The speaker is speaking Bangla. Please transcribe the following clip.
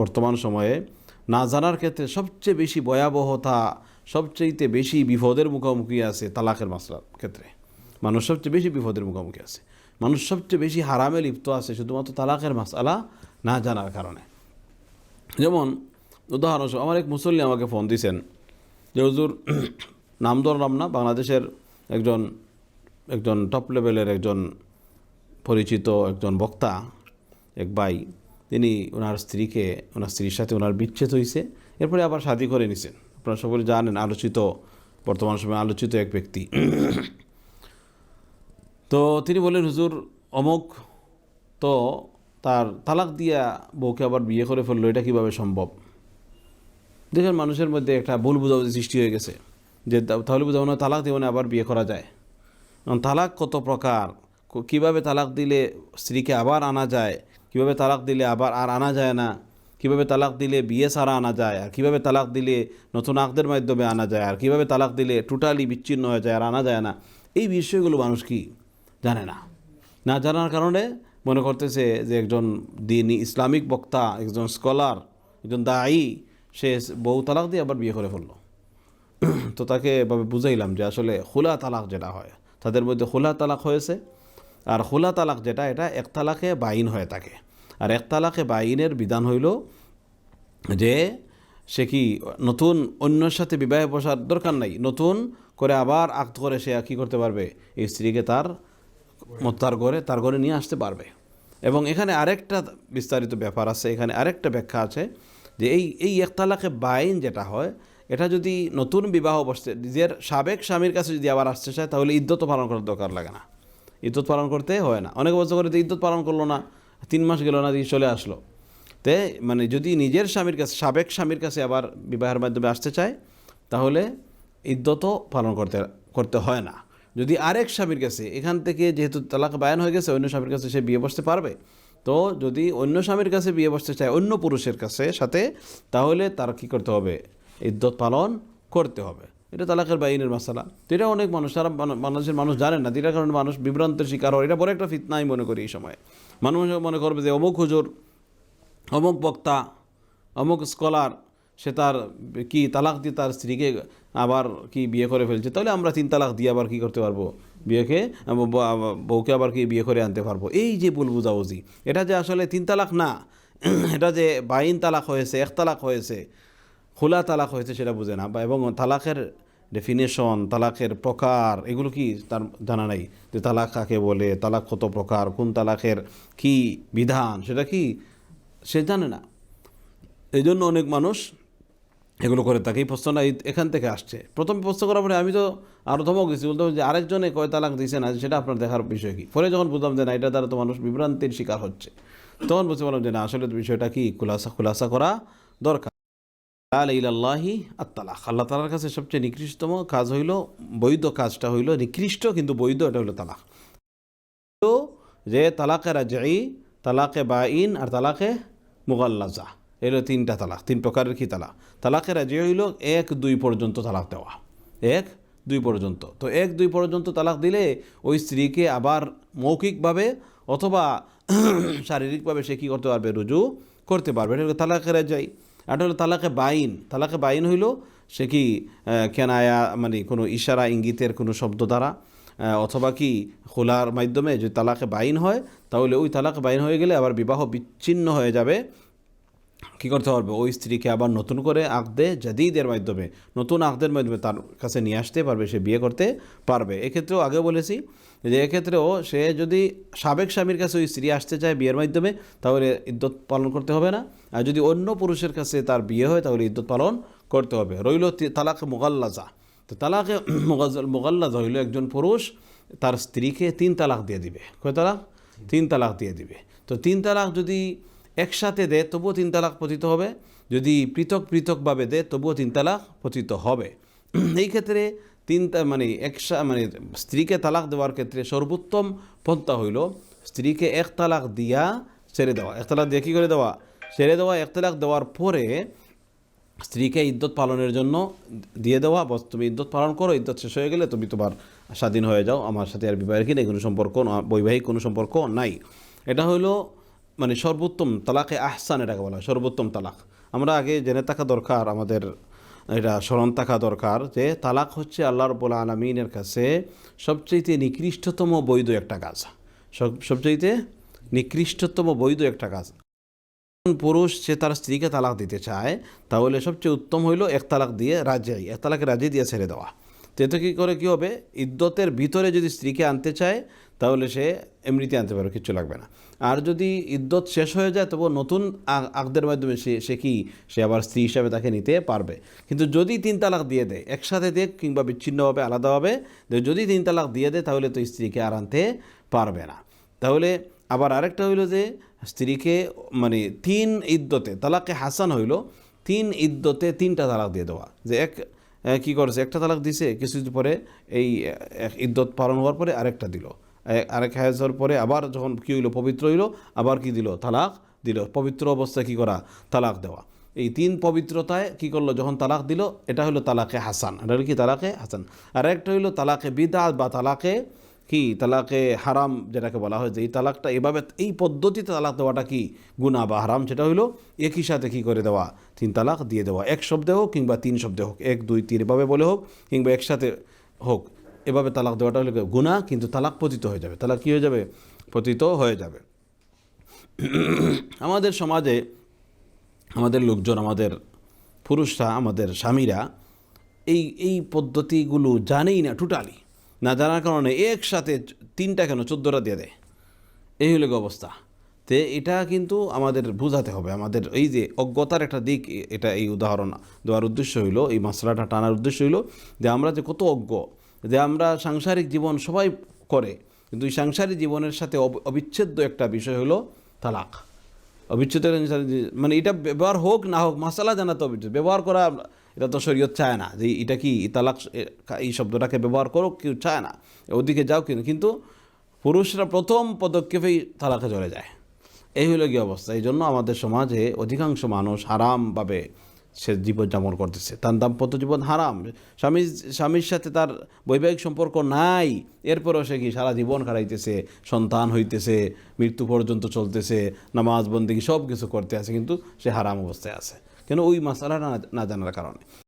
বর্তমান সময়ে না জানার ক্ষেত্রে সবচেয়ে বেশি ভয়াবহতা, সবচেয়ে বেশি বিপদের মুখোমুখি আছে তালাকের মাসলার ক্ষেত্রে। মানুষ সবচেয়ে বেশি বিপদের মুখোমুখি আছে, মানুষ সবচেয়ে বেশি হারামে লিপ্ত আছে শুধুমাত্র তালাকের মাসআলা না জানার কারণে। যেমন উদাহরণস্বরূপ আমার এক মুসল্লি আমাকে ফোন দিয়েছেন যে হুজুর, নাম ধরলাম না, বাংলাদেশের একজন একজন টপ লেভেলের একজন পরিচিত একজন বক্তা, এক ভাই, তিনি ওনার স্ত্রীর সাথে ওনার বিচ্ছেদ হয়েছে, এরপরে আবার শাদী করে নিছেন। আপনারা সকলে জানেন, বর্তমান সময়ে আলোচিত এক ব্যক্তি। তো তিনি বললেন, হুজুর অমুক তো তার তালাক দিয়া বউকে আবার বিয়ে করে ফেললো, এটা কীভাবে সম্ভব? দেখেন, মানুষের মধ্যে একটা ভুল বুঝাবুঝি সৃষ্টি হয়ে গেছে যে তাহলে বুঝাবো না তালাক দিয়ে আবার বিয়ে করা যায়। তালাক কত প্রকার, কিভাবে তালাক দিলে স্ত্রীকে আবার আনা যায়, কিভাবে তালাক দিলে আবার আর আনা যায় না, কিভাবে তালাক দিলে বিয়ে ছাড়া আনা যায়, আর কিভাবে তালাক দিলে নতুন আকদের মাধ্যমে আনা যায়, আর কিভাবে তালাক দিলে টোটালি বিচ্ছিন্ন হয়ে যায় আর আনা যায় না, এই বিষয়গুলো মানুষ কি জানে না। না জানার কারণে মনে করতেছে যে একজন দিনী ইসলামিক বক্তা, একজন স্কলার, একজন দায়ী, সে বউ তালাক দিয়ে আবার বিয়ে করে ফেললো। তো তাকে এভাবে বুঝাইলাম যে আসলে খুলা তালাক যেটা হয়, তাদের মধ্যে খুলা তালাক হয়েছে, আর খুলা তালাক যেটা, এটা এক তালাকে বাইন হয়ে থাকে। আর এক তালাকে বাইনের বিধান হইল যে সে কি নতুন অন্যের সাথে বিবাহে বসার দরকার নাই, নতুন করে আবার আক্ত করে সে কী করতে পারবে, এই স্ত্রীকে তার ঘরে নিয়ে আসতে পারবে। এবং এখানে আরেকটা বিস্তারিত ব্যাপার আছে, এখানে আরেকটা ব্যাখ্যা আছে যে এই এক তালাকে বাইন যেটা হয়, এটা যদি নতুন বিবাহ বসতে নিজের সাবেক স্বামীর কাছে যদি আবার আসতে চায়, তাহলে ইদ্যত পালন করার দরকার লাগে না, ইদ্যত পালন করতে হয় না। অনেক বছর করে ইদ্যত পালন করলো না, 3 মাস গেল না, দিয়ে চলে আসলো। তে মানে যদি নিজের স্বামীর কাছে, সাবেক স্বামীর কাছে আবার বিবাহের মাধ্যমে আসতে চায়, তাহলে ইদ্যত পালন করতে হয় না। যদি আরেক স্বামীর কাছে, এখান থেকে যেহেতু তালাক বায়ান হয়ে গেছে, অন্য স্বামীর কাছে সে বিয়ে বসতে পারবে। তো যদি অন্য স্বামীর কাছে বিয়ে বসতে চায়, অন্য পুরুষের সাথে, তাহলে তার কি করতে হবে, ইদ্যত পালন করতে হবে। এটা তালাকের বাইনের মাসালা। তো এটা অনেক মানুষ, সারা বাংলাদেশের মানুষ জানেন না, যেটার কারণে মানুষ বিভ্রান্তের শিকার হয়। এটা বড় একটা ফিতনাই মনে করি এই সময়। মানুষ মনে করবে যে অমুক হুজুর, অমুক বক্তা, অমুক স্কলার, সে তার কি তালাক দিয়ে তার স্ত্রীকে আবার কি বিয়ে করে ফেলছে, তাহলে আমরা 3 তালাক দিয়ে আবার কি করতে পারবো, বউকে আবার কি বিয়ে করে আনতে পারবো। এই যে ভুল বুঝাবুঝি, এটা যে আসলে 3 তালাক না, এটা যে বাইন তালাক হয়েছে, এক তালাক হয়েছে, খোলা তালাক হয়েছে, সেটা বুঝে না। এবং তালাকের ডেফিনেশন, তালাকের প্রকার, এগুলো কি তার জানা নাই, যে তালাক কাকে বলে, তালাক কত প্রকার, কোন তালাকের কি বিধান, সেটা কি সে জানে না। এই জন্য অনেক মানুষ এগুলো করে থাকে। এই প্রশ্নটা এখান থেকে আসছে। প্রথমে প্রশ্ন করার পরে আমি তো আরও ধমক দিচ্ছি, বলতে যে আরেকজনে কয় তালাক দিয়েছে না, সেটা আপনার দেখার বিষয় কি। পরে যখন বুঝলাম যে না, এটা দ্বারা তো মানুষ বিভ্রান্তির শিকার হচ্ছে, তখন বুঝতে পারলাম যে না, আসলে বিষয়টা কি খুলাসা করা দরকার। আল্লাহি আত্তালাক, আল্লাহ তালার কাছে সবচেয়ে নিকৃষ্টতম কাজ হইল, বৈধ কাজটা হইল নিকৃষ্ট কিন্তু বৈধ, এটা হইল তালাক। যে তালাকে রাজঈ, তালাকে বাইন আর তালাকে মুগাল্লাজা, এগুলো 3টা তালাক, 3 প্রকারের কি তালাক। তালাকে রাজঈ হইল 1-2 পর্যন্ত তালাক দেওয়া, 1-2 পর্যন্ত। তো 1-2 পর্যন্ত তালাক দিলে ওই স্ত্রীকে আবার মৌখিকভাবে অথবা শারীরিকভাবে সে কী করতে পারবে, রুজু করতে পারবে। এটা হলো তালাকে রাজঈ। আর হলো তালাকে বাইন। তালাকে বাইন হইল সে কি কেনায়া, মানে কোনো ইশারা ইঙ্গিতের কোনো শব্দ দ্বারা, অথবা কি খোলার মাধ্যমে যদি তালাকে বাইন হয়, তাহলে ওই তালাকে বাইন হয়ে গেলে আবার বিবাহ বিচ্ছিন্ন হয়ে যাবে। কী করতে পারবে, ওই স্ত্রীকে আবার নতুন করে আকদে জাদিদের মাধ্যমে, নতুন আকদের মাধ্যমে তার কাছে নিয়ে আসতে পারবে, সে বিয়ে করতে পারবে। এক্ষেত্রেও আগে বলেছি যে এক্ষেত্রেও সে যদি সাবেক স্বামীর কাছে ওই স্ত্রী আসতে চায় বিয়ের মাধ্যমে, তাহলে ইদ্যত পালন করতে হবে না। আর যদি অন্য পুরুষের কাছে তার বিয়ে হয়, তাহলে ইদ্যত পালন করতে হবে। রইল তালাকে মুগাল্লাজা। তো তালাকে মুগাল্লাজা হইল একজন পুরুষ তার স্ত্রীকে 3 তালাক দিয়ে দিবে। কয় তালাক? 3 তালাক দিয়ে দিবে। তো 3 তালাক যদি একসাথে দেয়, তবুও 3 তালাক পতিত হবে। যদি পৃথকভাবে দেয়, তবুও 3 তালাক পতিত হবে। এই ক্ষেত্রে মানে স্ত্রীকে তালাক দেওয়ার ক্ষেত্রে সর্বোত্তম পন্থা হইল স্ত্রীকে 1 তালাক দিয়া ছেড়ে দেওয়া। 1 তালাক দিয়ে কী করে দেওয়া? ছেড়ে দেওয়া। 1 তালাক দেওয়ার পরে স্ত্রীকে ইদ্যত পালনের জন্য দিয়ে দেওয়া, বস তুমি ইদ্যত পালন করো, ইদ্যত শেষ হয়ে গেলে তুমি তোমার স্বাধীন হয়ে যাও, আমার সাথে আর বিবাহের কি নেই, কোনো সম্পর্ক, বৈবাহিক কোনো সম্পর্ক নাই। এটা হইলো মানে সর্বোত্তম তালাকে আহসান এটাকে বলা হয়, সর্বোত্তম তালাক। আমরা আগে জেনে থাকা দরকার, আমাদের এটা স্মরণ থাকা দরকার যে তালাক হচ্ছে আল্লাহ রাব্বুল আলামিনের কাছে সবচেয়ে নিকৃষ্টতম বৈধ একটা কাজ, সবচেয়ে নিকৃষ্টতম বৈধ একটা কাজ। পুরুষ সে তার স্ত্রীকে তালাক দিতে চায়, তাহলে সবচেয়ে উত্তম হইল এক তালাক দিয়ে রাজি, এক তালাকে রাজি দিয়ে ছেড়ে দেওয়া। তো এতে কী করে কী হবে, ইদ্যতের ভিতরে যদি স্ত্রীকে আনতে চায় তাহলে সে এমনিতে আনতে পারবে, কিচ্ছু লাগবে না। আর যদি ইদ্যত শেষ হয়ে যায় তবু নতুন আকদের মাধ্যমে সে আবার স্ত্রী হিসাবে তাকে নিতে পারবে। কিন্তু যদি 3 তালাক দিয়ে দেয়, একসাথে দেয় কিংবা বিচ্ছিন্নভাবে আলাদাভাবে, যদি 3 তালাক দিয়ে দেয় তাহলে তো স্ত্রীকে আর আনতে পারবে না। তাহলে আবার আরেকটা হইল যে স্ত্রীকে মানে 3 ইদ্যতে, তালাকে হাসান হইল 3 ইদ্যতে 3টা তালাক দিয়ে দেওয়া। যে কী করেছে, একটা তালাক দিছে, কিছুদিন পরে এই ইদ্যত পালন হওয়ার পরে আরেকটা দিল, আরেক হায়াজ হওয়ার পরে আবার যখন কী হইলো, পবিত্র হইলো, আবার কি দিল, তালাক দিল। পবিত্র অবস্থায় কী করা, তালাক দেওয়া। এই 3 পবিত্রতায় কী করলো, যখন তালাক দিল, এটা হলো তালাকে হাসান। এটা হলো কি, তালাকে হাসান। আর একটা হইলো তালাকে বিদআত বা তালাকে কি, তালাকে হারাম যেটাকে বলা হয়, যে এই তালাকটা এভাবে এই পদ্ধতিতে তালাক দেওয়াটা কি গুনাহ বা হারাম, সেটা হইলো একই সাথে কী করে দেওয়া, 3 তালাক দিয়ে দেওয়া। এক শব্দে হোক কিংবা 3 শব্দে হোক, 1 2 3 এভাবে বলে হোক কিংবা একসাথে হোক, এভাবে তালাক দেওয়াটা হলো গুনাহ, কিন্তু তালাক পতিত হয়ে যাবে, তালাক কী হয়ে যাবে, পতিত হয়ে যাবে। আমাদের সমাজে আমাদের লোকজন, আমাদের পুরুষরা, আমাদের স্বামীরা এই পদ্ধতিগুলো জানেই না, টোটালি না জানার কারণে একসাথে 3টা কেন 14টা দিয়ে দেয়, এই হলো অবস্থা। তো এটা কিন্তু আমাদের বোঝাতে হবে, আমাদের এই যে অজ্ঞতার একটা দিক, এটা এই উদাহরণ দেওয়ার উদ্দেশ্য হইলো, এই মশলাটা টানার উদ্দেশ্য হইলো যে আমরা যে কত অজ্ঞ, যে আমরা সাংসারিক জীবন সবাই করে, কিন্তু এই সাংসারিক জীবনের সাথে অবিচ্ছেদ্য একটা বিষয় হলো তালাক। অবিচ্ছেদ মানে এটা ব্যবহার হোক না হোক, মশলা জানা তো অবিচ্ছেদ ব্যবহার করা, এটা তো শরীয়ত চায় না যে এটা কি তালাক, এই শব্দটাকে ব্যবহার করো, কেউ চায় না, ওদিকে যাও কিন্তু পুরুষরা প্রথম পদক্ষেপেই তালাকে চলে যায়। এই হলো কি অবস্থা। এই জন্য আমাদের সমাজে অধিকাংশ মানুষ হারামভাবে সে জীবনযাপন করতেছে, তার দাম্পত্য জীবন হারাম, স্বামীর সাথে তার বৈবাহিক সম্পর্ক নাই, এরপরেও সে কি সারা জীবন কাটাইতেছে, সন্তান হইতেছে, মৃত্যু পর্যন্ত চলতেছে, নামাজ বন্দেগী সব কিছু করতে আছে, কিন্তু সে হারাম অবস্থায় আছে। কেন, ওই মাসালাটা না জানার কারণে।